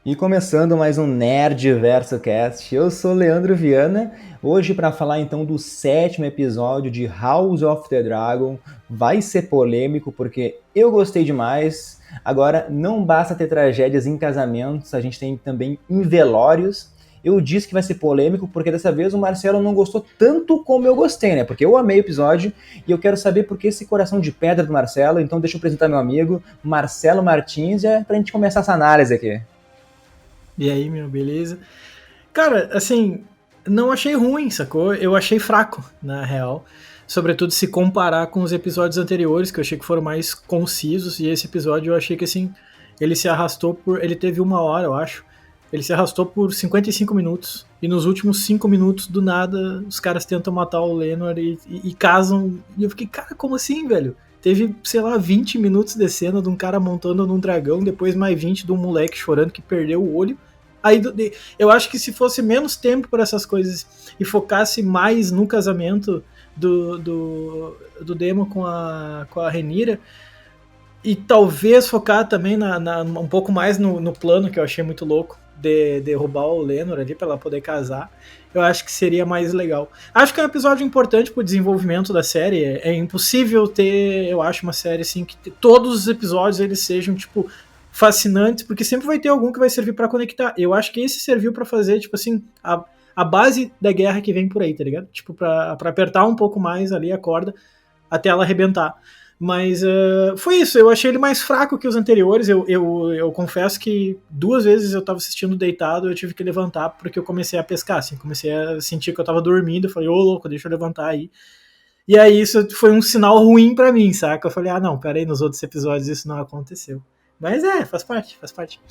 E começando mais um Nerd Verso Cast, eu sou Leandro Viana, hoje para falar então do 7º episódio de House of the Dragon. Vai ser polêmico porque eu gostei demais. Agora, não basta ter tragédias em casamentos, a gente tem também em velórios. Eu disse que vai ser polêmico porque dessa vez o Marcelo não gostou tanto como eu gostei, né? Porque eu amei o episódio e eu quero saber por que esse coração de pedra do Marcelo. Então deixa eu apresentar meu amigo Marcelo Martins pra gente começar essa análise aqui. E aí, meu, beleza? Cara, assim, não achei ruim, sacou? Eu achei fraco, na real. Sobretudo se comparar com os episódios anteriores, que eu achei que foram mais concisos. E esse episódio eu achei que, assim, ele se arrastou por. Ele teve 1 hora, eu acho. Ele se arrastou por 55 minutos. E nos últimos 5 minutos, do nada, os caras tentam matar o Lenor e casam. E eu fiquei, cara, como assim, velho? Teve, sei lá, 20 minutos de cena de um cara montando num dragão, depois mais 20 de um moleque chorando que perdeu o olho. Aí eu acho que se fosse menos tempo para essas coisas e focasse mais no casamento do Demo com a Rhaenyra, e talvez focar também um pouco mais no plano que eu achei muito louco de roubar o Lenor ali para ela poder casar, eu acho que seria mais legal. Acho que é um episódio importante pro desenvolvimento da série. É impossível ter, eu acho, uma série assim que todos os episódios eles sejam tipo fascinantes, porque sempre vai ter algum que vai servir para conectar. Eu acho que esse serviu para fazer, tipo assim, a base da guerra que vem por aí, tá ligado? Tipo, pra apertar um pouco mais ali a corda até ela arrebentar. Mas foi isso, eu achei ele mais fraco que os anteriores. Eu confesso que 2 vezes eu tava assistindo deitado, eu tive que levantar porque eu comecei a pescar, assim, comecei a sentir que eu tava dormindo, eu falei, ô louco, deixa eu levantar aí. E aí isso foi um sinal ruim para mim, saca? Eu falei, ah não, peraí, nos outros episódios isso não aconteceu. Mas faz parte, faz parte.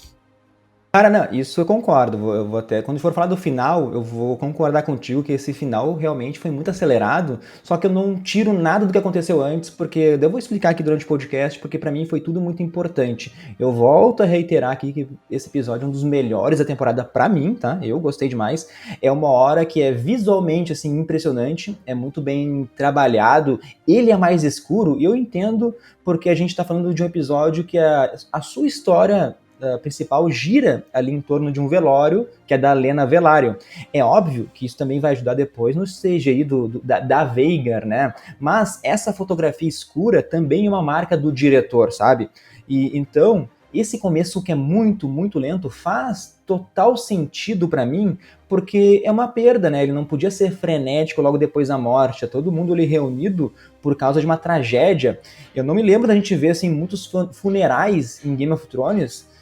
Cara, não, isso eu concordo. Eu vou até, quando for falar do final, eu vou concordar contigo que esse final realmente foi muito acelerado. Só que eu não tiro nada do que aconteceu antes, porque eu vou explicar aqui durante o podcast, porque pra mim foi tudo muito importante. Eu volto a reiterar aqui que esse episódio é um dos melhores da temporada pra mim, tá? Eu gostei demais. É uma hora que é visualmente assim impressionante, é muito bem trabalhado. Ele é mais escuro e eu entendo porque a gente tá falando de um episódio que a sua história principal gira ali em torno de um velório, que é da Lena Velaryon. É óbvio que isso também vai ajudar depois no CGI da Veigar, né? Mas essa fotografia escura também é uma marca do diretor, sabe? E então, esse começo que é muito, muito lento faz total sentido para mim, porque é uma perda, né? Ele não podia ser frenético logo depois da morte, é todo mundo ali reunido por causa de uma tragédia. Eu não me lembro da gente ver assim muitos funerais em Game of Thrones.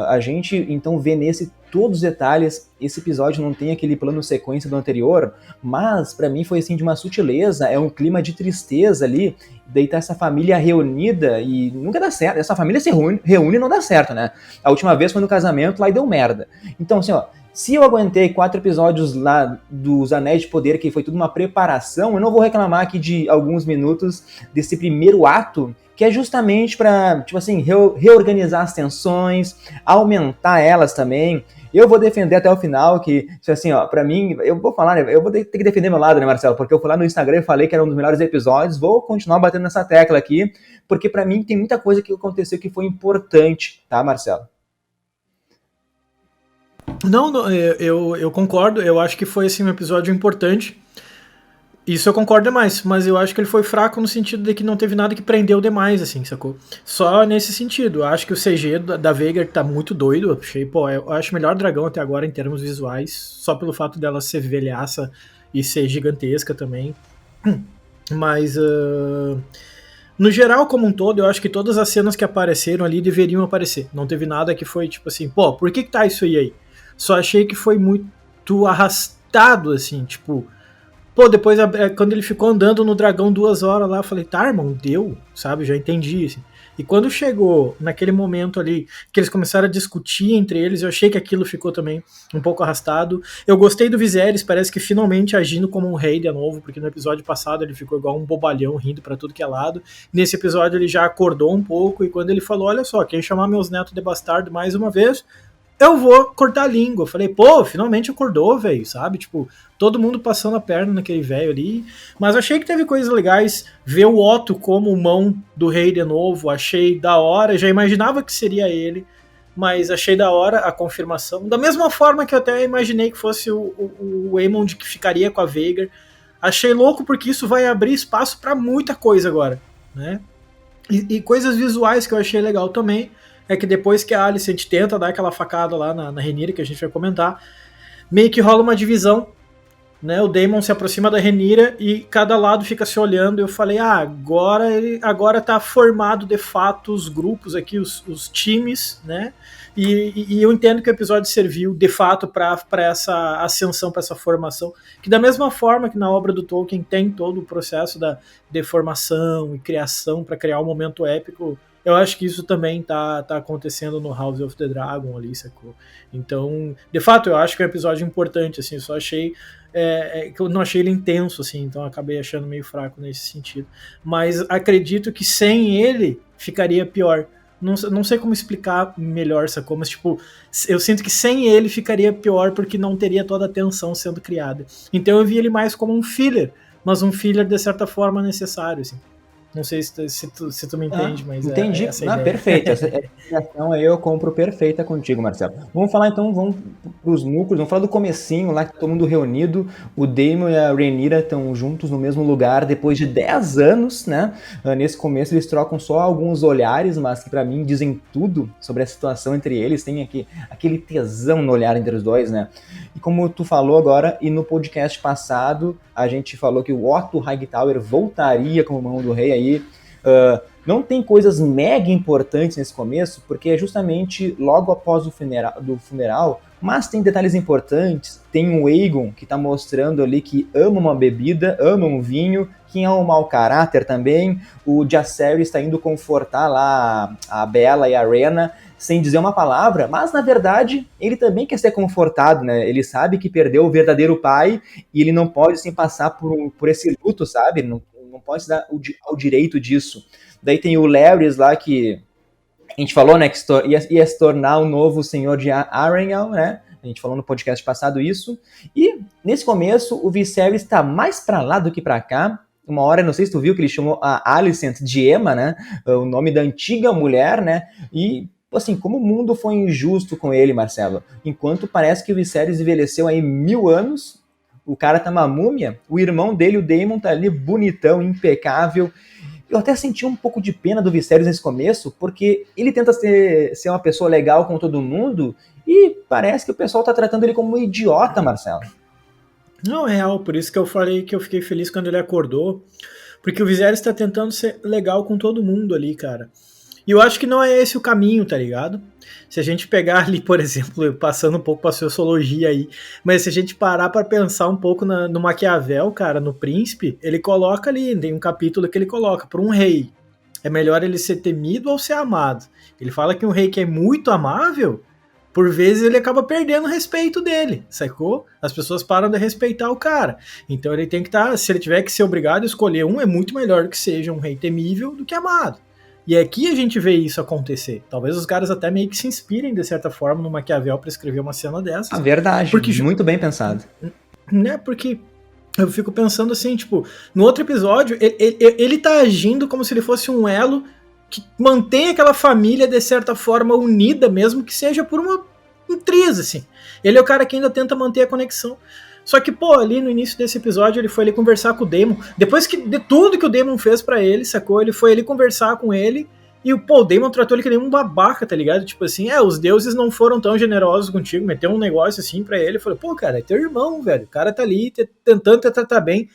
A gente então vê nesse todos os detalhes. Esse episódio não tem aquele plano sequência do anterior, mas para mim foi assim de uma sutileza, é um clima de tristeza ali, daí tá essa família reunida e nunca dá certo, essa família se reúne e não dá certo, né? A última vez foi no casamento lá e deu merda. Então assim, ó, se eu aguentei 4 episódios lá dos Anéis de Poder, que foi tudo uma preparação, eu não vou reclamar aqui de alguns minutos desse primeiro ato, que é justamente para, tipo assim, reorganizar as tensões, aumentar elas também. Eu vou defender até o final que, assim, ó, pra mim, eu vou falar, né, eu vou ter que defender meu lado, né, Marcelo? Porque eu fui lá no Instagram e falei que era um dos melhores episódios, vou continuar batendo nessa tecla aqui, porque pra mim tem muita coisa que aconteceu que foi importante, tá, Marcelo? Não, não, eu concordo, eu acho que foi assim, um episódio importante. Isso eu concordo demais, mas eu acho que ele foi fraco no sentido de que não teve nada que prendeu demais, assim, sacou? Só nesse sentido. Eu acho que o CG da Veigar tá muito doido. Eu achei, pô, eu acho o melhor dragão até agora em termos visuais, só pelo fato dela ser velhaça e ser gigantesca também. Mas, no geral, como um todo, eu acho que todas as cenas que apareceram ali deveriam aparecer. Não teve nada que foi tipo assim, pô, por que tá isso aí? Só achei que foi muito arrastado, assim, tipo. Pô, depois, quando ele ficou andando no dragão 2 horas lá, eu falei, tá, irmão, deu, sabe? Já entendi, assim. E quando chegou naquele momento ali, que eles começaram a discutir entre eles, eu achei que aquilo ficou também um pouco arrastado. Eu gostei do Viserys, parece que finalmente agindo como um rei de novo, porque no episódio passado ele ficou igual um bobalhão, rindo pra tudo que é lado. Nesse episódio ele já acordou um pouco, e quando ele falou, olha só, quem chamar meus netos de bastardo mais uma vez, eu vou cortar a língua. Eu falei, pô, finalmente acordou, velho, sabe? Tipo, todo mundo passando a perna naquele velho ali. Mas achei que teve coisas legais. Ver o Otto como mão do rei de novo, achei da hora. Já imaginava que seria ele. mas achei da hora a confirmação. Da mesma forma que eu até imaginei que fosse o Aemond que ficaria com a Vhagar. Achei louco porque isso vai abrir espaço para muita coisa agora, né? E coisas visuais que eu achei legal também é que depois que a Alicent tenta dar aquela facada lá na Rhaenyra, que a gente vai comentar, meio que rola uma divisão, né? O Daemon se aproxima da Rhaenyra e cada lado fica se olhando. E eu falei, agora tá formado de fato os grupos aqui, os times, né? E eu entendo que o episódio serviu de fato para essa ascensão, para essa formação, que da mesma forma que na obra do Tolkien tem todo o processo da deformação e criação para criar um momento épico, eu acho que isso também tá acontecendo no House of the Dragon ali, sacou? Então, de fato, eu acho que é um episódio importante, assim, eu só achei que eu não achei ele intenso, assim, então eu acabei achando meio fraco nesse sentido. Mas acredito que sem ele ficaria pior. Não sei como explicar melhor, sacou? Mas, tipo, eu sinto que sem ele ficaria pior porque não teria toda a tensão sendo criada. Então eu vi ele mais como um filler, mas um filler de certa forma necessário, assim. Não sei se tu me entende, mas entendi. Essa ideia. Perfeito. Essa explicação aí eu compro perfeita contigo, Marcelo. Vamos falar então, vamos pros núcleos, vamos falar do comecinho lá, que tá todo mundo reunido, o Daemon e a Rhaenyra estão juntos no mesmo lugar depois de 10 anos, né? Nesse começo eles trocam só alguns olhares, mas que pra mim dizem tudo sobre a situação entre eles, tem aquele tesão no olhar entre os dois, né? E como tu falou agora, e no podcast passado, a gente falou que o Otto Hightower voltaria como mão do rei aí. Não tem coisas mega importantes nesse começo, porque é justamente logo após o funeral, mas tem detalhes importantes. Tem o Aegon, que tá mostrando ali que ama uma bebida, ama um vinho, que é um mau caráter também. O Jacaerys está indo confortar lá a Bella e a Rhaena, sem dizer uma palavra, mas na verdade ele também quer ser confortado, né? Ele sabe que perdeu o verdadeiro pai e ele não pode assim, passar por esse luto, sabe? Não pode se dar ao direito disso. Daí tem o Larys lá que a gente falou, né, que ia se tornar o novo senhor de Arrynhal, né? A gente falou no podcast passado isso. E nesse começo o Viserys está mais para lá do que para cá. Uma hora, não sei se tu viu, que ele chamou a Alicent de Emma, né? O nome da antiga mulher, né? E assim, como o mundo foi injusto com ele, Marcelo. Enquanto parece que o Viserys envelheceu aí 1000 anos, o cara tá uma múmia, o irmão dele, o Daemon, tá ali bonitão, impecável. Eu até senti um pouco de pena do Viserys nesse começo, porque ele tenta ser uma pessoa legal com todo mundo, e parece que o pessoal tá tratando ele como um idiota, Marcelo. Não, é real, por isso que eu falei que eu fiquei feliz quando ele acordou, porque o Viserys tá tentando ser legal com todo mundo ali, cara. E eu acho que não é esse o caminho, tá ligado? Se a gente pegar ali, por exemplo, passando um pouco pra sociologia aí, mas se a gente parar pra pensar um pouco no Maquiavel, cara, no Príncipe, ele coloca ali, tem um capítulo que ele coloca, para um rei, é melhor ele ser temido ou ser amado. Ele fala que um rei que é muito amável, por vezes ele acaba perdendo o respeito dele, sacou? As pessoas param de respeitar o cara. Então ele tem que estar, se ele tiver que ser obrigado a escolher um, é muito melhor que seja um rei temível do que amado. E aqui a gente vê isso acontecer. Talvez os caras até meio que se inspirem, de certa forma, no Maquiavel para escrever uma cena dessas. A verdade, porque, muito bem pensado. Né, porque eu fico pensando assim, tipo, no outro episódio, ele tá agindo como se ele fosse um elo que mantém aquela família, de certa forma, unida, mesmo que seja por uma intriga, assim. Ele é o cara que ainda tenta manter a conexão. Só que, pô, ali no início desse episódio, ele foi ali conversar com o Daemon. Depois de tudo que o Daemon fez pra ele, sacou? Ele foi ali conversar com ele. E pô, o Daemon tratou ele que nem um babaca, tá ligado? Tipo assim, os deuses não foram tão generosos contigo. Meteu um negócio assim pra ele. Falou, pô, cara, é teu irmão, velho. O cara tá ali tentando te tratar bem.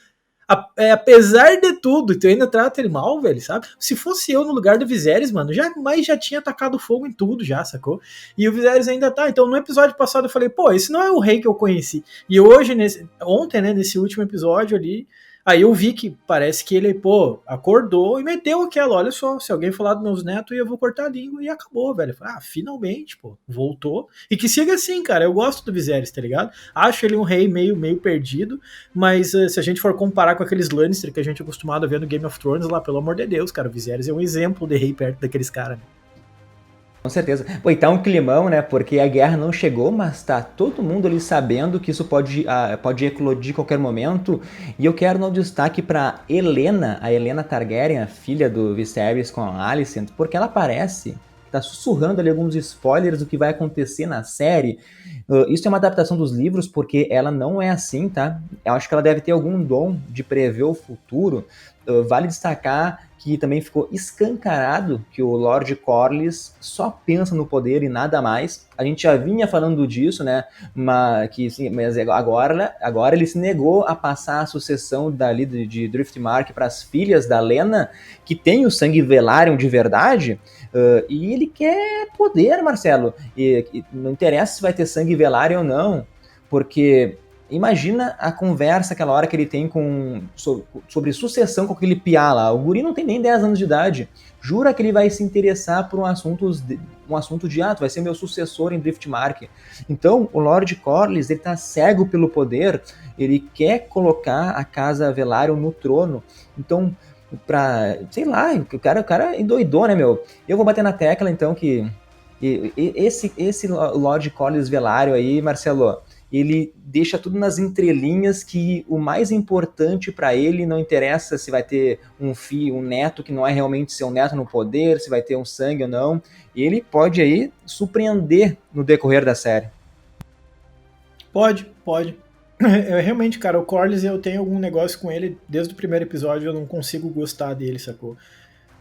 Apesar de tudo, tu ainda trata ele mal, velho, sabe? Se fosse eu no lugar do Viserys, mano, já tinha atacado fogo em tudo já, sacou? E o Viserys ainda tá. Então no episódio passado eu falei, pô, esse não é o rei que eu conheci. E hoje, ontem, né, nesse último episódio ali, aí eu vi que parece que ele, pô, acordou e meteu aquela, olha só, se alguém falar dos meus netos, eu vou cortar a língua e acabou, velho. Falei, finalmente, pô, voltou. E que siga assim, cara, eu gosto do Viserys, tá ligado? Acho ele um rei meio perdido, mas se a gente for comparar com aqueles Lannister que a gente é acostumado a ver no Game of Thrones lá, pelo amor de Deus, cara, o Viserys é um exemplo de rei perto daqueles caras, né? Com certeza. Pô, e tá um climão, né? Porque a guerra não chegou, mas tá todo mundo ali sabendo que isso pode eclodir a qualquer momento. E eu quero dar um destaque pra Helena, a Helena Targaryen, a filha do Viserys com a Alicent, porque ela parece tá sussurrando ali alguns spoilers do que vai acontecer na série. Isso é uma adaptação dos livros, porque ela não é assim, tá? Eu acho que ela deve ter algum dom de prever o futuro. Vale destacar que também ficou escancarado que o Lord Corlys só pensa no poder e nada mais. A gente já vinha falando disso, né? Mas agora ele se negou a passar a sucessão dali de Driftmark para as filhas da Lena, que tem o sangue Velaryon de verdade, e ele quer poder, Marcelo. E não interessa se vai ter sangue Velaryon ou não, porque imagina a conversa aquela hora que ele tem sobre sucessão com aquele piá lá. O guri não tem nem 10 anos de idade. Jura que ele vai se interessar por um assunto de tu vai ser meu sucessor em Driftmark. Então, o Lord Corlys, ele tá cego pelo poder, ele quer colocar a casa Velaryon no trono. Então, sei lá, o cara endoidou, né, meu? Eu vou bater na tecla, então, que esse Lord Corlys Velaryon aí, Marcelo, ele deixa tudo nas entrelinhas, que o mais importante para ele não interessa se vai ter um filho, um neto que não é realmente seu neto no poder, se vai ter um sangue ou não. Ele pode aí surpreender no decorrer da série. Pode. Realmente, cara, o Corlys, eu tenho algum negócio com ele desde o primeiro episódio, eu não consigo gostar dele, sacou?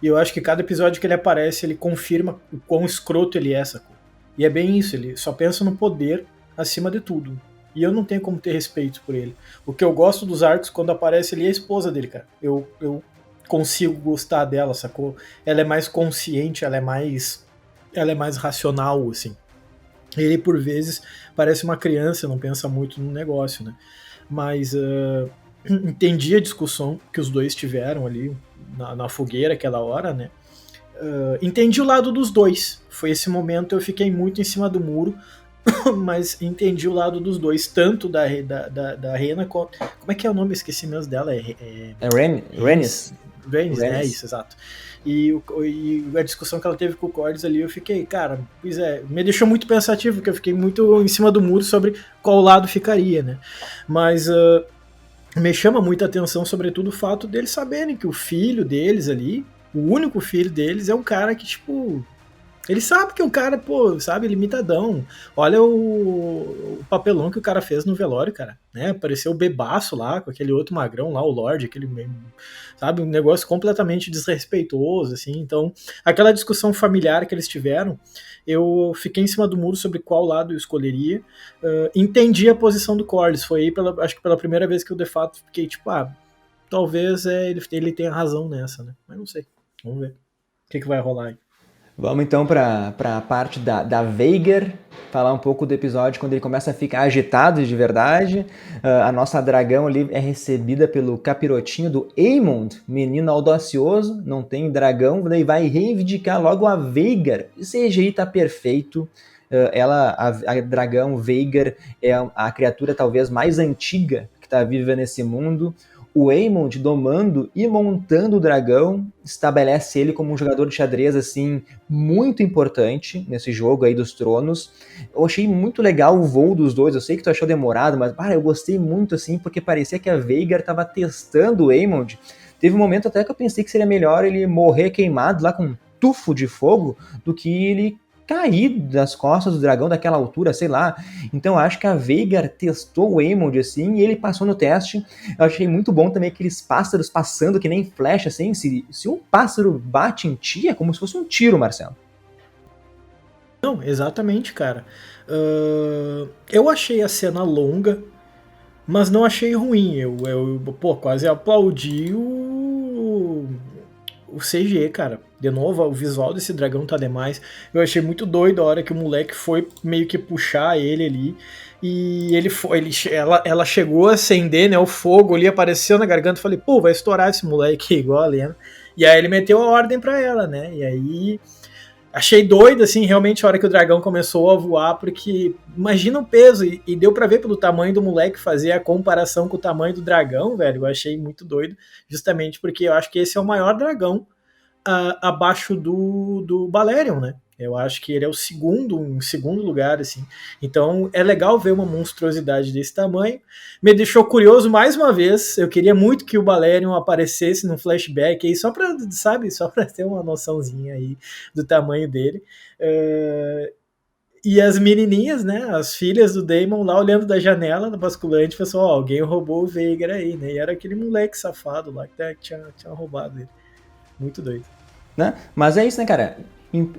E eu acho que cada episódio que ele aparece, ele confirma o quão escroto ele é, sacou? E é bem isso, ele só pensa no poder acima de tudo. E eu não tenho como ter respeito por ele. O que eu gosto dos arcos, quando aparece ele, é a esposa dele, cara. Eu consigo gostar dela, sacou? Ela é mais consciente, ela é mais racional, assim. Ele, por vezes, parece uma criança, não pensa muito no negócio, né? Mas entendi a discussão que os dois tiveram ali na fogueira aquela hora, né? Entendi o lado dos dois. Foi esse momento, eu fiquei muito em cima do muro, mas entendi o lado dos dois, tanto da Rhaena, como é que é o nome? Esqueci mesmo dela. Rhaenys. Rhaenys, né? Isso, exato. E a discussão que ela teve com o Corlys ali, eu fiquei, cara, pois é, me deixou muito pensativo, porque eu fiquei muito em cima do muro sobre qual lado ficaria, né? Mas me chama muita atenção, sobretudo, o fato deles saberem que o filho deles ali, o único filho deles, é um cara que, tipo, ele sabe que é um cara, pô, sabe, limitadão. Olha o papelão que o cara fez no velório, cara, né? Apareceu o bebaço lá, com aquele outro magrão lá, o Lorde, aquele, sabe, um negócio completamente desrespeitoso, assim. Então, aquela discussão familiar que eles tiveram, eu fiquei em cima do muro sobre qual lado eu escolheria. Entendi a posição do Corlys, foi aí, acho que pela primeira vez que eu, de fato, fiquei tipo, talvez ele tenha razão nessa, né? Mas não sei, vamos ver o que vai rolar aí. Vamos então para a parte da Vhagar, falar um pouco do episódio quando ele começa a ficar agitado de verdade. A nossa dragão ali é recebida pelo capirotinho do Aemond, menino audacioso, não tem dragão, daí vai reivindicar logo a Vhagar. Esse CGI tá perfeito. A dragão Vhagar é a criatura talvez mais antiga que está viva nesse mundo. O Aemond domando e montando o dragão estabelece ele como um jogador de xadrez assim muito importante nesse jogo aí dos tronos. Eu achei muito legal o voo dos dois. Eu sei que tu achou demorado, mas eu gostei muito assim, porque parecia que a Vhagar estava testando o Aemond. Teve um momento até que eu pensei que seria melhor ele morrer queimado lá com um tufo de fogo do que ele cair das costas do dragão daquela altura, sei lá. Então eu acho que a Vhagar testou o Aemond assim e ele passou no teste. Eu achei muito bom também aqueles pássaros passando que nem flecha, assim. Se um pássaro bate em ti, é como se fosse um tiro, Marcelo. Não, exatamente, cara. Eu achei a cena longa, mas não achei ruim. Eu quase aplaudi o CG, cara. De novo, o visual desse dragão tá demais. Eu achei muito doido a hora que o moleque foi meio que puxar ele ali. E ela chegou a acender, né, o fogo ali, apareceu na garganta. Falei, pô, vai estourar esse moleque igual a Lena. E aí ele meteu a ordem pra ela, né? E aí achei doido, assim, realmente a hora que o dragão começou a voar, porque imagina o peso, e deu pra ver pelo tamanho do moleque fazer a comparação com o tamanho do dragão, velho. Eu achei muito doido, justamente porque eu acho que esse é o maior dragão abaixo do Balerion, né? Eu acho que ele é em segundo lugar, assim. Então é legal ver uma monstruosidade desse tamanho. Me deixou curioso mais uma vez. Eu queria muito que o Balerion aparecesse num flashback aí, só pra, sabe, só pra ter uma noçãozinha aí do tamanho dele. E as menininhas, né, as filhas do Daemon lá olhando da janela no basculante, pessoal, ó, alguém roubou o Veigar aí, né? E era aquele moleque safado lá que tinha roubado ele. Muito doido. Né? Mas é isso, né, cara?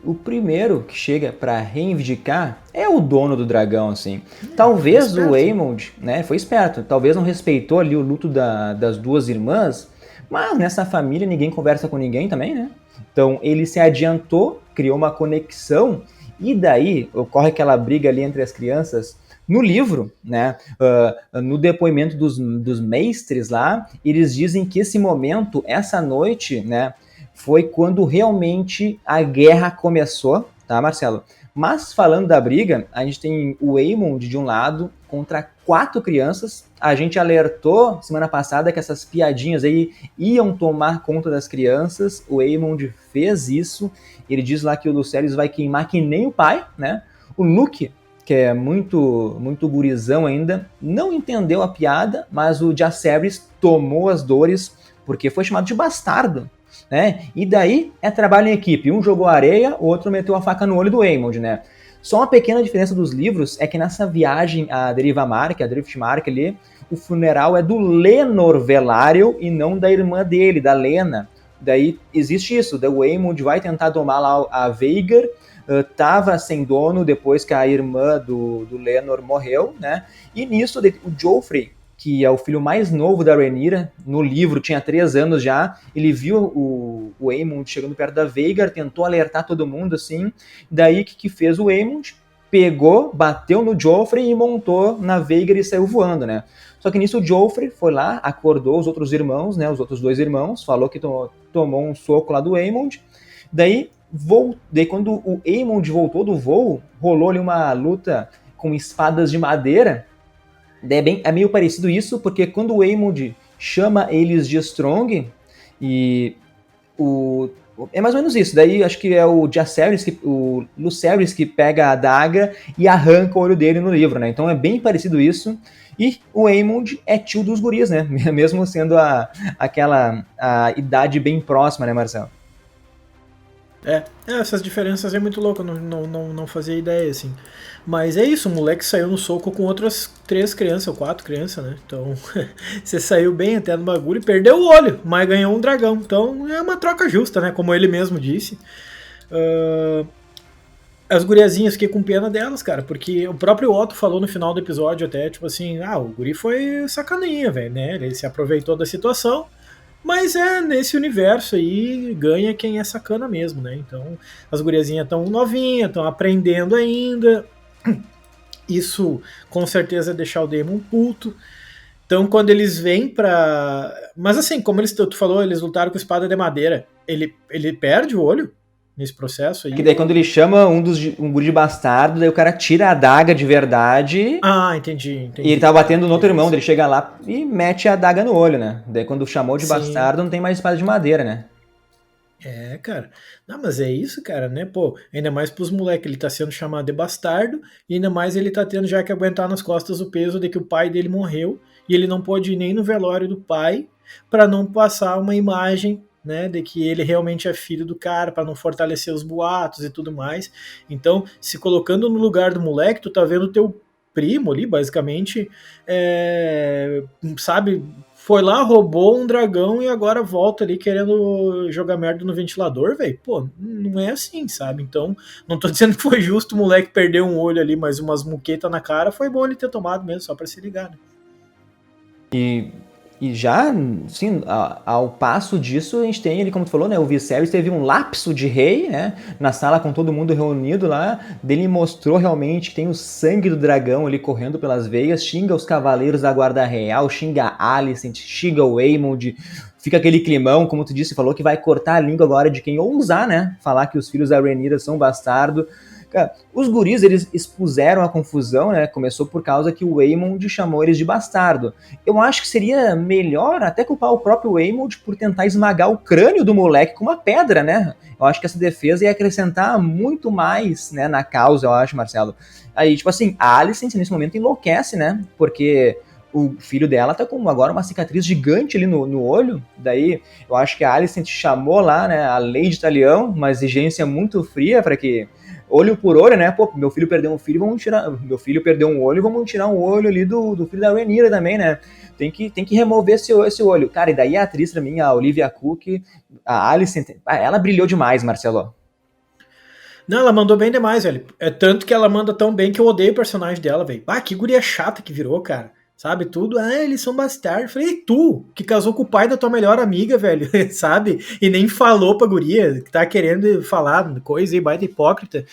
O primeiro que chega pra reivindicar é o dono do dragão, assim. Talvez o Aemond, né, foi esperto. Talvez não respeitou ali o luto das duas irmãs, mas nessa família ninguém conversa com ninguém também, né? Então ele se adiantou, criou uma conexão, e daí ocorre aquela briga ali entre as crianças. No livro, né, no depoimento dos mestres lá, eles dizem que esse momento, essa noite, né, foi quando realmente a guerra começou, tá, Marcelo? Mas falando da briga, a gente tem o Aemond de um lado contra 4 crianças. A gente alertou semana passada que essas piadinhas aí iam tomar conta das crianças. O Aemond fez isso. Ele diz lá que o Lucerys vai queimar que nem o pai, né? O Luke, que é muito gurizão ainda, não entendeu a piada, mas o Jacaerys tomou as dores porque foi chamado de bastardo. Né? E daí é trabalho em equipe. Um jogou areia, o outro meteu a faca no olho do Aemond, né? Só uma pequena diferença dos livros é que nessa viagem a Driftmark ali, o funeral é do Lenor Velaryon e não da irmã dele, da Lena. Daí existe isso, o Aemond vai tentar domar lá a Veigar, tava sem dono depois que a irmã do Lenor morreu, né? E nisso o Joffrey, que é o filho mais novo da Rhaenyra, no livro tinha 3 anos já, ele viu o Aemond chegando perto da Veigar, tentou alertar todo mundo, assim, daí o que fez o Aemond? Pegou, bateu no Joffrey e montou na Veigar e saiu voando, né? Só que nisso o Joffrey foi lá, acordou os outros irmãos, né, os outros 2 irmãos, falou que tomou um soco lá do Aemond, daí quando o Aemond voltou do voo, rolou ali uma luta com espadas de madeira. É meio parecido isso, porque quando o Aemond chama eles de Strong, e é mais ou menos isso. Daí acho que é o Lucerys que pega a adaga e arranca o olho dele no livro, né? Então é bem parecido isso. E o Aemond é tio dos guris, né? Mesmo sendo a idade bem próxima, né, Marcelo? Essas diferenças é muito louco, eu não fazia ideia, assim. Mas é isso, o moleque saiu no soco com outras 3 crianças, ou 4 crianças, né? Então, você saiu bem até no bagulho e perdeu o olho, mas ganhou um dragão. Então, é uma troca justa, né? Como ele mesmo disse. As guriazinhas, fiquei com pena delas, cara, porque o próprio Otto falou no final do episódio até, tipo assim, o guri foi sacaninha, velho, né? Ele se aproveitou da situação. Mas nesse universo aí ganha quem é sacana mesmo, né? Então as guriazinhas estão novinhas, estão aprendendo ainda. Isso com certeza deixar o Daemon puto. Então quando eles vêm pra. Mas assim, como tu falou, eles lutaram com espada de madeira. Ele perde o olho nesse processo aí. Que daí quando ele chama um guri de bastardo, daí o cara tira a adaga de verdade. Entendi. E ele tá batendo no outro irmão, ele chega lá e mete a adaga no olho, né? Daí quando chamou de bastardo, não tem mais espada de madeira, né? Cara. Não, mas é isso, cara, né? Pô, ainda mais pros moleques, ele tá sendo chamado de bastardo, e ainda mais ele tá tendo já que aguentar nas costas o peso de que o pai dele morreu, e ele não pode ir nem no velório do pai, para não passar uma imagem, né, de que ele realmente é filho do cara, para não fortalecer os boatos e tudo mais. Então, se colocando no lugar do moleque, tu tá vendo o teu primo ali, basicamente, sabe, foi lá, roubou um dragão e agora volta ali querendo jogar merda no ventilador, velho. Pô, não é assim, sabe? Então, não tô dizendo que foi justo o moleque perder um olho ali, mas umas muquetas na cara, foi bom ele ter tomado mesmo, só pra se ligar, né? E já, sim, ao passo disso, a gente tem ele, como tu falou, né? O Viserys teve um lapso de rei, né? Na sala com todo mundo reunido lá. Dele mostrou realmente que tem o sangue do dragão ali correndo pelas veias. Xinga os cavaleiros da guarda real, xinga a Alicent, xinga o Aemond. Fica aquele climão, como tu disse, falou que vai cortar a língua agora de quem ousar, né? Falar que os filhos da Rhaenyra são bastardo. Cara, os guris, eles expuseram a confusão, né? Começou por causa que o Waymond chamou eles de bastardo. Eu acho que seria melhor até culpar o próprio Waymond por tentar esmagar o crânio do moleque com uma pedra, né? Eu acho que essa defesa ia acrescentar muito mais, né, na causa, eu acho, Marcelo. Aí, tipo assim, a Alicent nesse momento enlouquece, né? Porque o filho dela tá com agora uma cicatriz gigante ali no olho. Daí, eu acho que a Alicent chamou lá, né, a lei de Talião, uma exigência muito fria para que olho por olho, né? Pô, meu filho perdeu um filho, vamos tirar. Meu filho perdeu um olho, vamos tirar um olho ali do filho da Rhaenyra também, né? Tem que remover esse olho. Cara, e daí a atriz pra mim, a Olivia Cook, a Alicent, ela brilhou demais, Marcelo. Não, ela mandou bem demais, velho. É tanto que ela manda tão bem que eu odeio o personagem dela, velho. Ah, que guria chata que virou, cara. Sabe, tudo, eles são bastardos. Falei, e tu, que casou com o pai da tua melhor amiga, velho, sabe? E nem falou pra guria, que tá querendo falar coisa aí, baita hipócrita.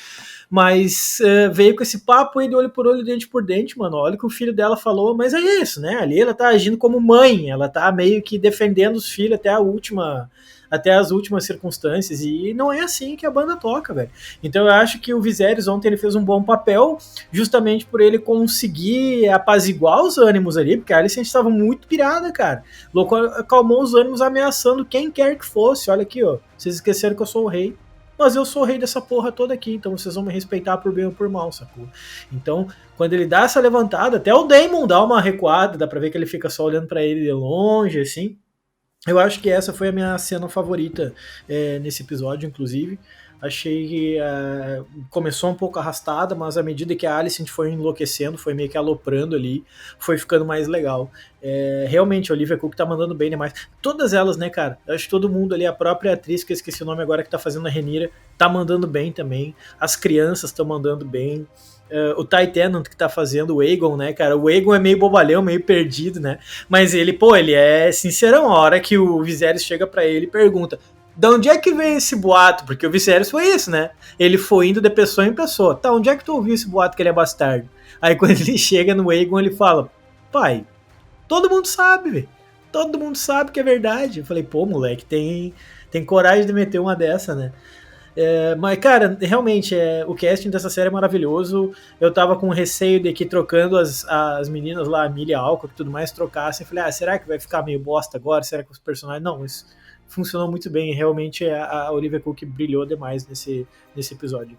Mas veio com esse papo aí de olho por olho, dente por dente, mano. Olha o que o filho dela falou, mas é isso, né? Ali ela tá agindo como mãe, ela tá meio que defendendo os filhos até as últimas circunstâncias, e não é assim que a banda toca, velho. Então eu acho que o Viserys ontem ele fez um bom papel, justamente por ele conseguir apaziguar os ânimos ali, porque a Alicent estava muito pirada, cara. Louco, acalmou os ânimos ameaçando quem quer que fosse. Olha aqui, ó, vocês esqueceram que eu sou o rei, mas eu sou o rei dessa porra toda aqui, então vocês vão me respeitar por bem ou por mal, sacou? Então, quando ele dá essa levantada, até o Daemon dá uma recuada, dá pra ver que ele fica só olhando para ele de longe, assim. Eu acho que essa foi a minha cena favorita nesse episódio, inclusive. Achei que começou um pouco arrastada, mas à medida que a Alicent foi enlouquecendo, foi meio que aloprando ali, foi ficando mais legal. Realmente, a Olivia Cook tá mandando bem demais. Todas elas, né, cara? Eu acho que todo mundo ali, a própria atriz, que eu esqueci o nome agora, que tá fazendo a Rhaenyra, tá mandando bem também. As crianças estão mandando bem. O Ty Tennant que tá fazendo o Aegon, né, cara? O Aegon é meio bobalhão, meio perdido, né? Mas ele, pô, ele é sincerão. A hora que o Viserys chega pra ele e pergunta: de onde é que veio esse boato? Porque o Viserys foi isso, né? Ele foi indo de pessoa em pessoa. Tá, onde é que tu ouviu esse boato que ele é bastardo? Aí quando ele chega no Aegon, ele fala: pai, todo mundo sabe, velho. Todo mundo sabe que é verdade. Eu falei, pô, moleque, tem coragem de meter uma dessa, né? Mas, cara, realmente, o casting dessa série é maravilhoso. Eu tava com receio de que trocando as meninas lá, a Emilia Alcock e tudo mais, trocassem. Eu falei, será que vai ficar meio bosta agora? Será que os personagens... Não, isso funcionou muito bem. Realmente, a Olivia Cook brilhou demais nesse episódio.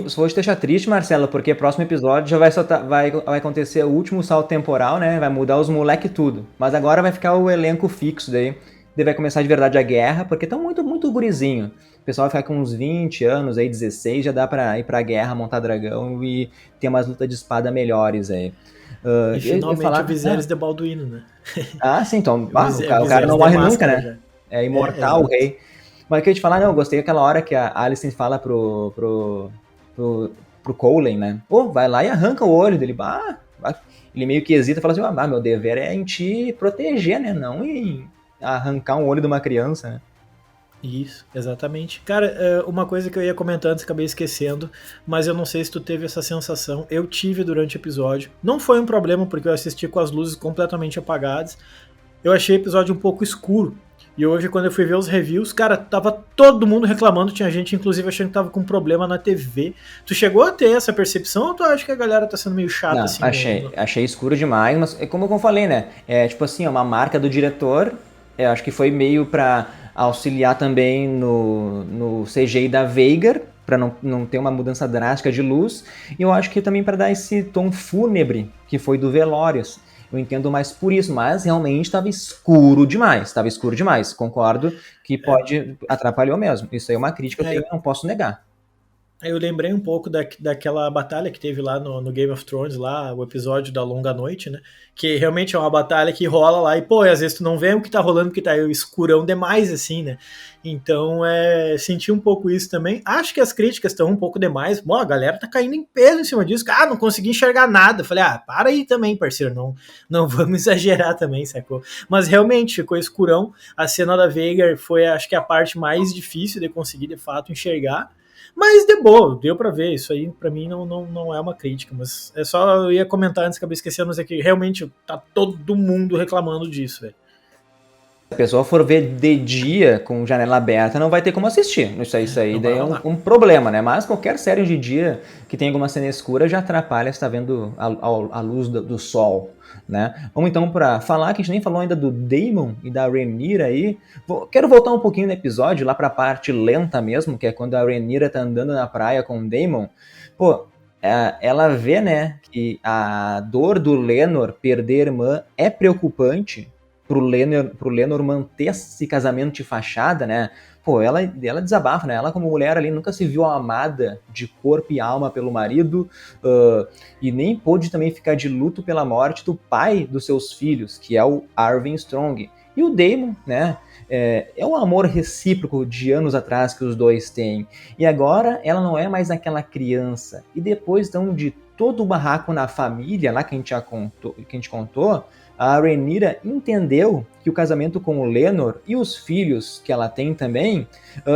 Só vou te deixar triste, Marcelo, porque próximo episódio já vai acontecer o último salto temporal, né? Vai mudar os moleque tudo. Mas agora vai ficar o elenco fixo daí. Daí vai começar de verdade a guerra, porque estão muito, muito gurizinho. O pessoal vai ficar com uns 20 anos, aí 16, já dá pra ir pra guerra, montar dragão e ter umas lutas de espada melhores aí. E finalmente o Viserys de Balduino, né? Sim, então. O cara não morre nunca, né? Já. É imortal o rei. Mas eu queria te falar, não, eu gostei daquela hora que a Alicent fala pro Colen, né? Pô, vai lá e arranca o olho dele. Ele meio que hesita e fala assim, meu dever é em te proteger, né? Não em arrancar um olho de uma criança, né? Isso, exatamente. Cara, uma coisa que eu ia comentar antes, acabei esquecendo, mas eu não sei se tu teve essa sensação. Eu tive durante o episódio. Não foi um problema, porque eu assisti com as luzes completamente apagadas. Eu achei o episódio um pouco escuro. E hoje, quando eu fui ver os reviews, cara, tava todo mundo reclamando. Tinha gente, inclusive, achando que tava com problema na TV. Tu chegou a ter essa percepção ou tu acha que a galera tá sendo meio chata assim? Achei escuro demais, mas é como eu falei, né? É tipo assim, é uma marca do diretor. Eu acho que foi meio pra auxiliar também no CGI da Veigar, para não ter uma mudança drástica de luz, e eu acho que também para dar esse tom fúnebre que foi do Velórios. Eu entendo mais por isso, mas realmente estava escuro demais, concordo que atrapalhou mesmo, isso aí é uma crítica que eu não posso negar. Eu lembrei um pouco daquela batalha que teve lá no Game of Thrones, lá, o episódio da Longa Noite, né? Que realmente é uma batalha que rola lá e, pô, às vezes tu não vê o que tá rolando porque tá escurão demais, assim, né? Então, senti um pouco isso também. Acho que as críticas estão um pouco demais. Bom, a galera tá caindo em peso em cima disso. Não consegui enxergar nada. Falei, para aí também, parceiro. Não vamos exagerar também, sacou? Mas realmente ficou escurão. A cena da Veigar foi, acho que, a parte mais difícil de conseguir, de fato, enxergar. Mas de boa, deu pra ver, isso aí pra mim não é uma crítica, mas é só, eu ia comentar antes, acabei esquecendo, mas é que realmente tá todo mundo reclamando disso, velho. a pessoa for ver de dia com janela aberta, não vai ter como assistir. Isso aí Não daí vai é rolar. um problema, né? Mas qualquer série de dia que tem alguma cena escura já atrapalha se tá vendo a luz do sol, né? Vamos então para falar, que a gente nem falou ainda do Daemon e da Rhaenyra aí. Quero voltar um pouquinho no episódio, lá pra parte lenta mesmo, que é quando a Rhaenyra tá andando na praia com o Daemon. Pô, ela vê, né, que a dor do Lenor perder a irmã é preocupante pro Lenor manter esse casamento de fachada, né? Pô, ela desabafa, né? Ela, como mulher ali, nunca se viu amada de corpo e alma pelo marido, e nem pôde também ficar de luto pela morte do pai dos seus filhos, que é o Arwen Strong. E o Daemon, né? É um amor recíproco de anos atrás que os dois têm. E agora ela não é mais aquela criança. E depois, então, de todo o barraco na família, lá que a gente contou, a Rhaenyra entendeu que o casamento com o Lenor e os filhos que ela tem também,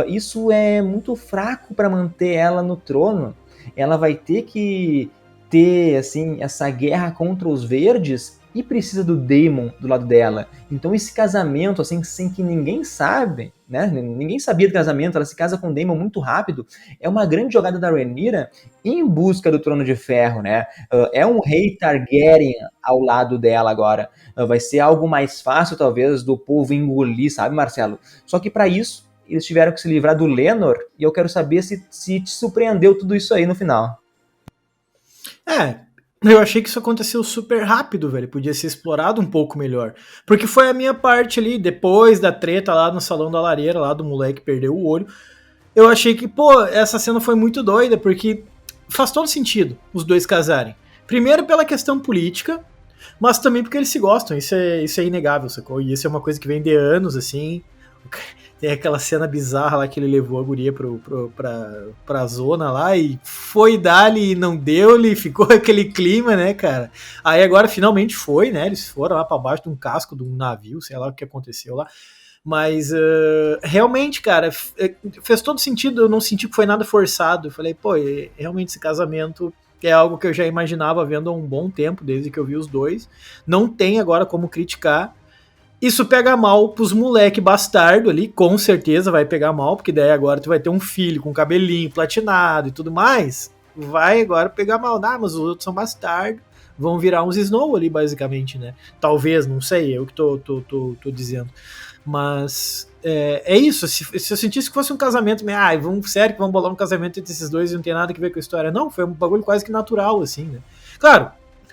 isso é muito fraco para manter ela no trono. Ela vai ter que ter assim essa guerra contra os verdes e precisa do Daemon do lado dela. Então esse casamento assim sem que ninguém sabe, né? Ninguém sabia do casamento, ela se casa com o Daemon muito rápido. É uma grande jogada da Rhaenyra em busca do Trono de Ferro, né? É um rei Targaryen ao lado dela agora. Vai ser algo mais fácil talvez do povo engolir, sabe, Marcelo? Só que para isso eles tiveram que se livrar do Lenor e eu quero saber se te surpreendeu tudo isso aí no final. Eu achei que isso aconteceu super rápido, velho. Podia ser explorado um pouco melhor. Porque foi a minha parte ali, depois da treta lá no salão da lareira, lá do moleque perdeu o olho. Eu achei que, pô, essa cena foi muito doida, porque faz todo sentido os dois casarem. Primeiro pela questão política, mas também porque eles se gostam, isso é inegável, sacou? E isso é uma coisa que vem de anos, assim. Tem aquela cena bizarra lá que ele levou a guria pra zona lá e foi dali e não deu-lhe, ficou aquele clima, né, cara? Aí agora finalmente foi, né? Eles foram lá pra baixo de um casco de um navio, sei lá o que aconteceu lá. Mas realmente, cara, fez todo sentido, eu não senti que foi nada forçado. Eu falei, pô, realmente esse casamento é algo que eu já imaginava vendo há um bom tempo, desde que eu vi os dois. Não tem agora como criticar. Isso pega mal pros moleque bastardo ali, com certeza vai pegar mal, porque daí agora tu vai ter um filho com cabelinho platinado e tudo mais. Vai agora pegar mal. Ah, mas os outros são bastardos. Vão virar uns Snow ali, basicamente, né? Talvez, não sei, eu que tô dizendo. Mas é isso. Se eu sentisse que fosse um casamento, sério que vamos bolar um casamento entre esses dois e não tem nada a ver com a história. Não, foi um bagulho quase que natural, assim, né? Claro,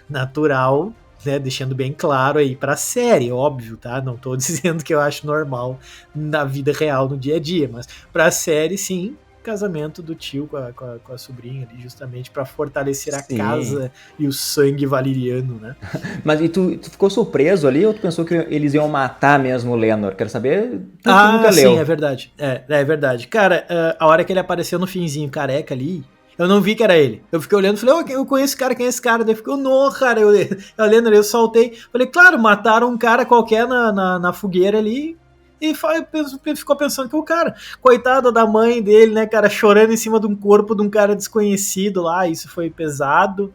natural, né, deixando bem claro aí pra série, óbvio, tá? Não tô dizendo que eu acho normal na vida real, no dia a dia, mas pra série, sim, casamento do tio com a sobrinha ali, justamente pra fortalecer a Sim. casa e o sangue valeriano, né? Mas e tu ficou surpreso ali ou tu pensou que eles iam matar mesmo o Lenor? Quero saber, tu que nunca Ah, sim, é leu. verdade. É verdade. Cara, a hora que ele apareceu no finzinho careca ali, eu não vi que era ele. Eu fiquei olhando e falei, eu conheço esse cara, quem é esse cara? Daí ficou, não, cara, eu lendo, eu soltei. Falei, claro, mataram um cara qualquer na fogueira ali. E ficou pensando que o cara, coitada da mãe dele, né, cara, chorando em cima de um corpo de um cara desconhecido lá, isso foi pesado.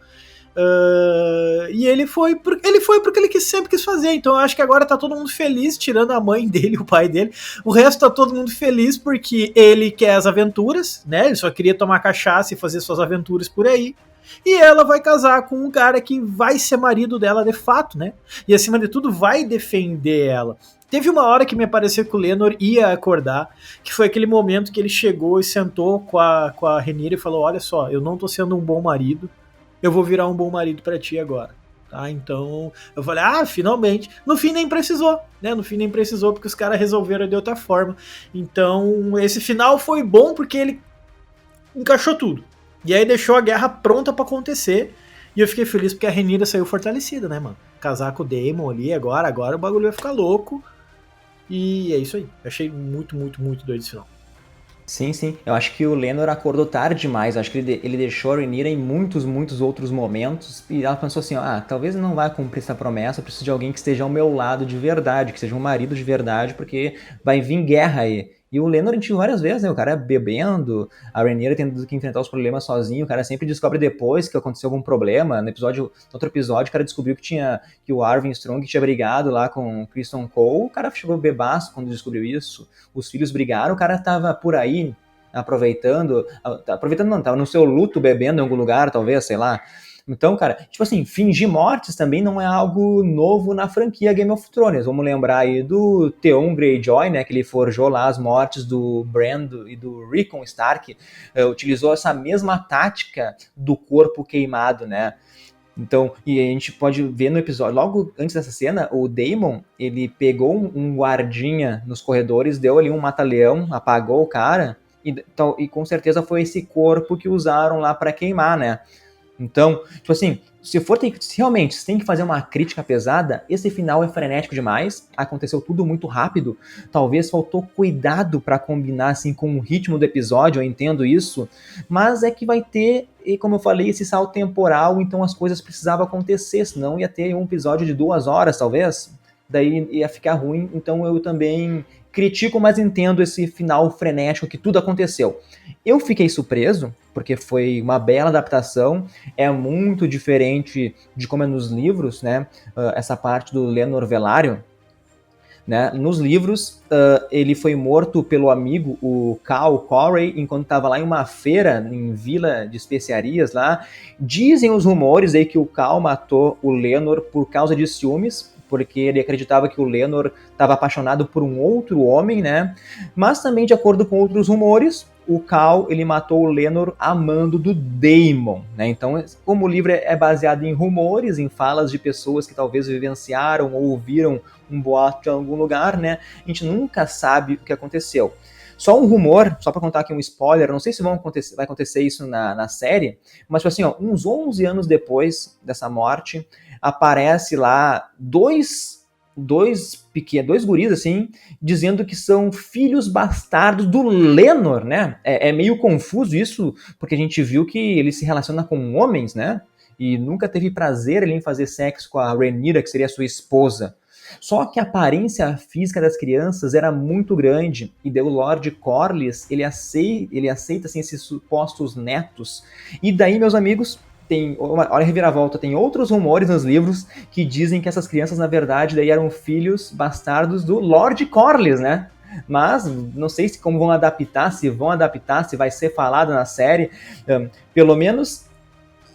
E ele foi porque ele sempre quis fazer. Então eu acho que agora tá todo mundo feliz, tirando a mãe dele, o pai dele. O resto tá todo mundo feliz porque ele quer as aventuras, né? Ele só queria tomar cachaça e fazer suas aventuras por aí. E ela vai casar com um cara que vai ser marido dela de fato, né? E acima de tudo vai defender ela. Teve uma hora que me pareceu que o Lenor ia acordar, que foi aquele momento que ele chegou e sentou com a Rhaenyra e falou: olha só, eu não tô sendo um bom marido, eu vou virar um bom marido para ti agora. Tá? Então, eu falei, finalmente. No fim nem precisou, né? No fim nem precisou, porque os caras resolveram de outra forma. Então, esse final foi bom porque ele encaixou tudo. E aí deixou a guerra pronta para acontecer. E eu fiquei feliz porque a Rhaenyra saiu fortalecida, né, mano? Casar com o Daemon ali agora o bagulho vai ficar louco. E é isso aí. Eu achei muito, muito, muito doido esse final. Sim, sim. Eu acho que o Lenor acordou tarde demais. Eu acho que ele deixou a Rhaenyra em muitos, muitos outros momentos. E ela pensou assim, talvez não vá cumprir essa promessa. Eu preciso de alguém que esteja ao meu lado de verdade, que seja um marido de verdade, porque vai vir guerra aí. E o Lenor a gente viu várias vezes, né? O cara bebendo, a Rhaenyra tendo que enfrentar os problemas sozinho, o cara sempre descobre depois que aconteceu algum problema. No outro episódio, o cara descobriu que o Arwen Strong tinha brigado lá com o Criston Cole, o cara chegou bebaço quando descobriu isso. Os filhos brigaram, o cara tava por aí aproveitando não, tava no seu luto bebendo em algum lugar, talvez, sei lá. Então, cara, tipo assim, fingir mortes também não é algo novo na franquia Game of Thrones. Vamos lembrar aí do Theon Greyjoy, né, que ele forjou lá as mortes do Bran e do Rickon Stark, utilizou essa mesma tática do corpo queimado, né. Então, e a gente pode ver no episódio, logo antes dessa cena, o Daemon, ele pegou um guardinha nos corredores, deu ali um mata-leão, apagou o cara, e com certeza foi esse corpo que usaram lá para queimar, né. Então, tipo assim, se realmente você tem que fazer uma crítica pesada, esse final é frenético demais, aconteceu tudo muito rápido, talvez faltou cuidado para combinar assim com o ritmo do episódio, eu entendo isso, mas é que vai ter, e como eu falei, esse salto temporal, então as coisas precisavam acontecer, senão ia ter um episódio de 2 horas, talvez, daí ia ficar ruim, então eu também critico, mas entendo esse final frenético que tudo aconteceu. Eu fiquei surpreso, porque foi uma bela adaptação, é muito diferente de como é nos livros, né? Essa parte do Lenor Velaryon, né? Nos livros, ele foi morto pelo amigo, o Cal Corey, enquanto estava lá em uma feira, em vila de especiarias lá. Dizem os rumores aí que o Cal matou o Lenor por causa de ciúmes, porque ele acreditava que o Lenor estava apaixonado por um outro homem, né? Mas também, de acordo com outros rumores, o Cal, ele matou o Lenor a mando do Daemon, né? Então, como o livro é baseado em rumores, em falas de pessoas que talvez vivenciaram ou ouviram um boato de algum lugar, né? A gente nunca sabe o que aconteceu. Só um rumor, só para contar aqui um spoiler, não sei se vai acontecer isso na série, mas tipo assim, ó, uns 11 anos depois dessa morte, aparece lá dois guris, assim, dizendo que são filhos bastardos do Lenor, né? É meio confuso isso, porque a gente viu que ele se relaciona com homens, né? E nunca teve prazer em fazer sexo com a Rhaenyra, que seria sua esposa. Só que a aparência física das crianças era muito grande, e daí o Lord Corlys, ele aceita assim, esses supostos netos. E daí, meus amigos, olha a reviravolta, tem outros rumores nos livros que dizem que essas crianças, na verdade, daí eram filhos bastardos do Lord Corlys, né? Mas não sei como vão adaptar, se vai ser falado na série. Pelo menos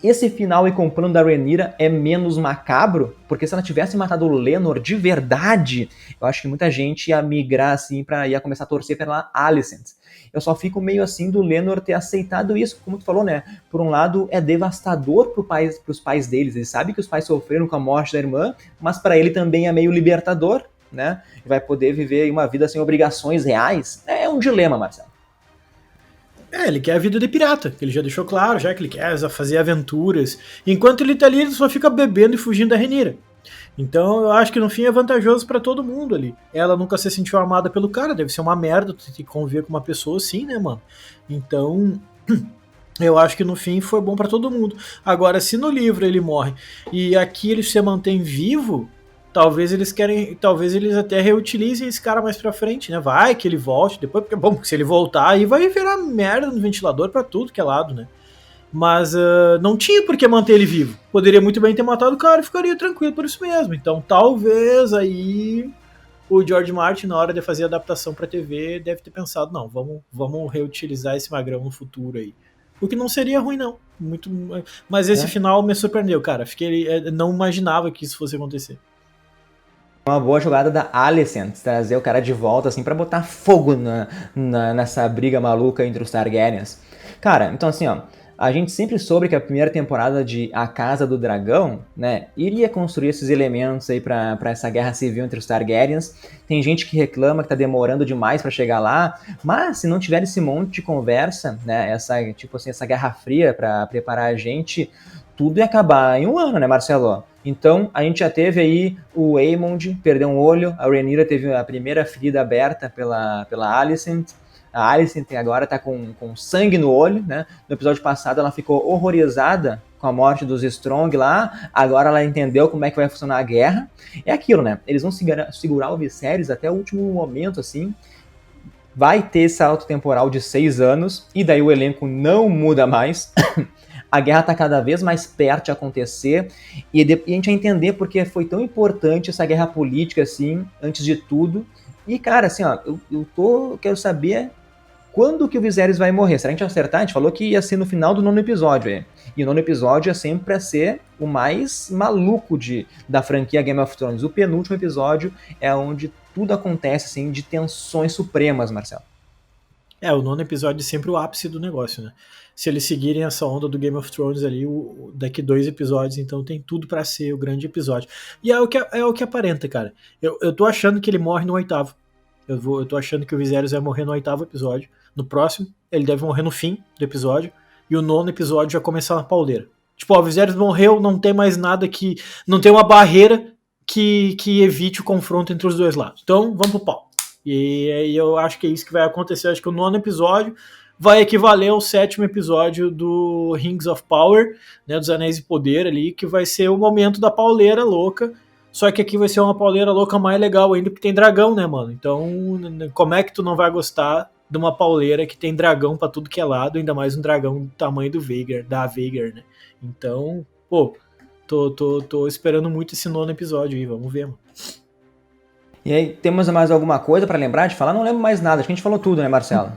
esse final e com o plano da Rhaenyra é menos macabro, porque se ela tivesse matado o Lenor de verdade, eu acho que muita gente ia migrar assim, ia começar a torcer pela Alicent. Eu só fico meio assim do Lenor ter aceitado isso, como tu falou, né? Por um lado, é devastador pros pais deles. Ele sabe que os pais sofreram com a morte da irmã, mas para ele também é meio libertador, né? Vai poder viver uma vida sem obrigações reais. É um dilema, Marcelo. Ele quer a vida de pirata, que ele já deixou claro, já que ele quer fazer aventuras. Enquanto ele tá ali, ele só fica bebendo e fugindo da Rhaenyra. Então eu acho que no fim é vantajoso para todo mundo ali. Ela nunca se sentiu amada pelo cara, deve ser uma merda tu ter que conviver com uma pessoa assim, né, mano? Então eu acho que no fim foi bom para todo mundo. Agora, se no livro ele morre e aqui ele se mantém vivo, talvez eles até reutilizem esse cara mais pra frente, né? Vai que ele volte depois, porque bom, se ele voltar aí vai virar merda no ventilador pra tudo que é lado, né? Mas não tinha por que manter ele vivo. Poderia muito bem ter matado o cara e ficaria tranquilo por isso mesmo. Então talvez aí o George Martin, na hora de fazer a adaptação pra TV, deve ter pensado, não, vamos reutilizar esse magrão no futuro aí. O que não seria ruim, não. Mas esse final me surpreendeu, cara. Não imaginava que isso fosse acontecer. Uma boa jogada da Alicent, trazer o cara de volta, assim, pra botar fogo nessa briga maluca entre os Targaryens. Cara, então assim, ó, a gente sempre soube que a primeira temporada de A Casa do Dragão, né, iria construir esses elementos aí pra essa guerra civil entre os Targaryens. Tem gente que reclama que tá demorando demais pra chegar lá, mas se não tiver esse monte de conversa, né, essa guerra fria pra preparar a gente, tudo ia acabar em um ano, né, Marcelo? Então, a gente já teve aí o Aemond perdeu um olho, a Rhaenyra teve a primeira ferida aberta pela Alicent. A Alicent agora tá com sangue no olho, né? No episódio passado ela ficou horrorizada com a morte dos Strong lá, agora ela entendeu como é que vai funcionar a guerra. É aquilo, né? Eles vão segurar o Viserys até o último momento, assim. vai ter esse salto temporal de 6 anos, e daí o elenco não muda mais. A guerra está cada vez mais perto de acontecer, e a gente vai entender porque foi tão importante essa guerra política, assim, antes de tudo. E, cara, assim, ó, eu quero saber quando que o Viserys vai morrer. Será que a gente vai acertar? A gente falou que ia ser no final do 9º episódio, aí. E o 9º episódio é sempre pra ser o mais maluco da franquia Game of Thrones. O penúltimo episódio é onde tudo acontece, assim, de tensões supremas, Marcelo. O 9º episódio é sempre o ápice do negócio, né? Se eles seguirem essa onda do Game of Thrones ali, daqui 2 episódios, então tem tudo pra ser o grande episódio. E é o que aparenta, cara. Eu tô achando que ele morre no 8º. Eu tô achando que o Viserys vai morrer no 8º episódio. No próximo, ele deve morrer no fim do episódio. E o 9º episódio vai começar na pauleira. Tipo, o Viserys morreu, não tem mais nada que... Não tem uma barreira que evite o confronto entre os dois lados. Então, vamos pro pau. E eu acho que é isso que vai acontecer. Eu acho que o 9º episódio vai equivaler ao 7º episódio do Rings of Power, né, dos Anéis de Poder ali, que vai ser o momento da pauleira louca. Só que aqui vai ser uma pauleira louca mais legal ainda, porque tem dragão, né, mano? Então, como é que tu não vai gostar de uma pauleira que tem dragão pra tudo que é lado, ainda mais um dragão do tamanho da Vhagar, né? Então, pô, tô esperando muito esse 9º episódio aí, vamos ver, mano. E aí, temos mais alguma coisa pra lembrar de falar? Não lembro mais nada, acho que a gente falou tudo, né, Marcelo?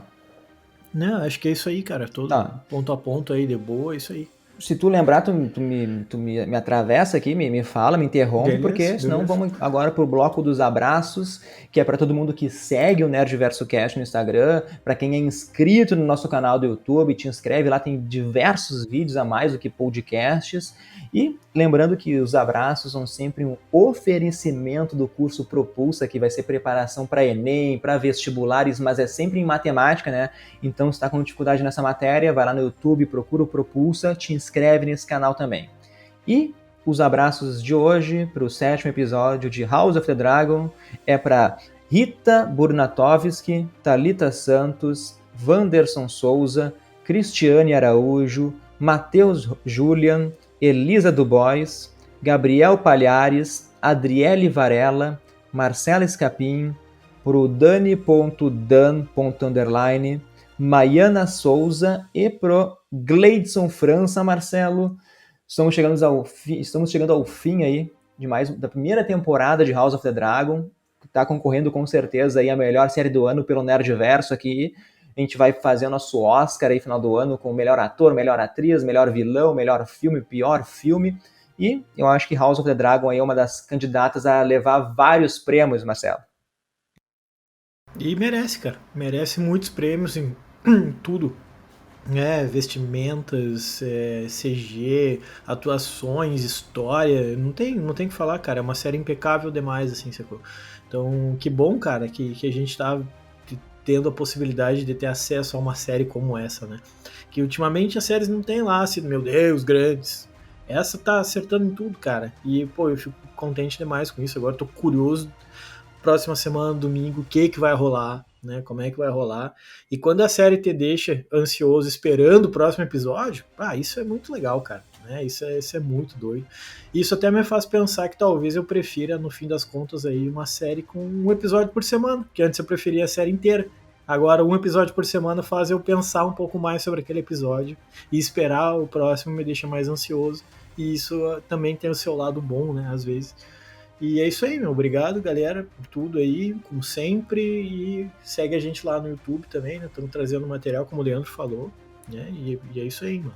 Não, acho que é isso aí, cara. Todo ponto a ponto aí, de boa, é isso aí. Se tu lembrar, tu me atravessa aqui, me fala, me interrompe, beleza, porque senão vamos agora pro bloco dos abraços, que é para todo mundo que segue o Nerdverso Cast no Instagram, para quem é inscrito no nosso canal do YouTube, te inscreve lá, tem diversos vídeos a mais do que podcasts. E lembrando que os abraços são sempre um oferecimento do curso Propulsa, que vai ser preparação para Enem, para vestibulares, mas é sempre em matemática, né? Então, se está com dificuldade nessa matéria, vai lá no YouTube, procura o Propulsa, te inscreve nesse canal também. E os abraços de hoje, para o 7º episódio de House of the Dragon, é para Rita Burnatovski, Thalita Santos, Wanderson Souza, Cristiane Araújo, Matheus Julian, Elisa Dubois, Gabriel Palhares, Adriele Varela, Marcela Escapim, pro Dani.dan. Maiana Souza e pro Gleidson França, Marcelo. Estamos chegando ao fim aí da primeira temporada de House of the Dragon. Tá concorrendo com certeza aí a melhor série do ano pelo Nerdverso aqui. A gente vai fazer o nosso Oscar aí final do ano com melhor ator, melhor atriz, melhor vilão, melhor filme, pior filme. E eu acho que House of the Dragon aí é uma das candidatas a levar vários prêmios, Marcelo. E merece, cara. Merece muitos prêmios em tudo. Vestimentas, CG, atuações, história. Não tem o que falar, cara. É uma série impecável demais, assim, sacou? Então, que bom, cara, que a gente tá tendo a possibilidade de ter acesso a uma série como essa, né? Que ultimamente as séries não tem lá, assim, meu Deus, grandes. Essa tá acertando em tudo, cara. E, pô, eu fico contente demais com isso. Agora tô curioso, próxima semana, domingo, o que vai rolar, né? Como é que vai rolar. E quando a série te deixa ansioso, esperando o próximo episódio, isso é muito legal, cara. Né? Isso é muito doido. Isso até me faz pensar que talvez eu prefira, no fim das contas, aí, uma série com um episódio por semana, que antes eu preferia a série inteira. Agora, um episódio por semana faz eu pensar um pouco mais sobre aquele episódio e esperar o próximo me deixa mais ansioso. E isso também tem o seu lado bom, né, às vezes. E é isso aí, meu. Obrigado, galera, por tudo aí, como sempre. E segue a gente lá no YouTube também, né? Estamos trazendo material, como o Leandro falou, né? E é isso aí, mano.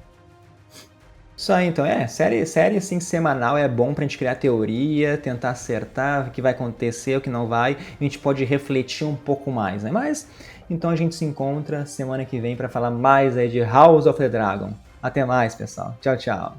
Isso aí, então, série assim, semanal é bom pra gente criar teoria, tentar acertar o que vai acontecer, o que não vai, a gente pode refletir um pouco mais, né? Mas, então a gente se encontra semana que vem pra falar mais aí de House of the Dragon. Até mais, pessoal. Tchau, tchau.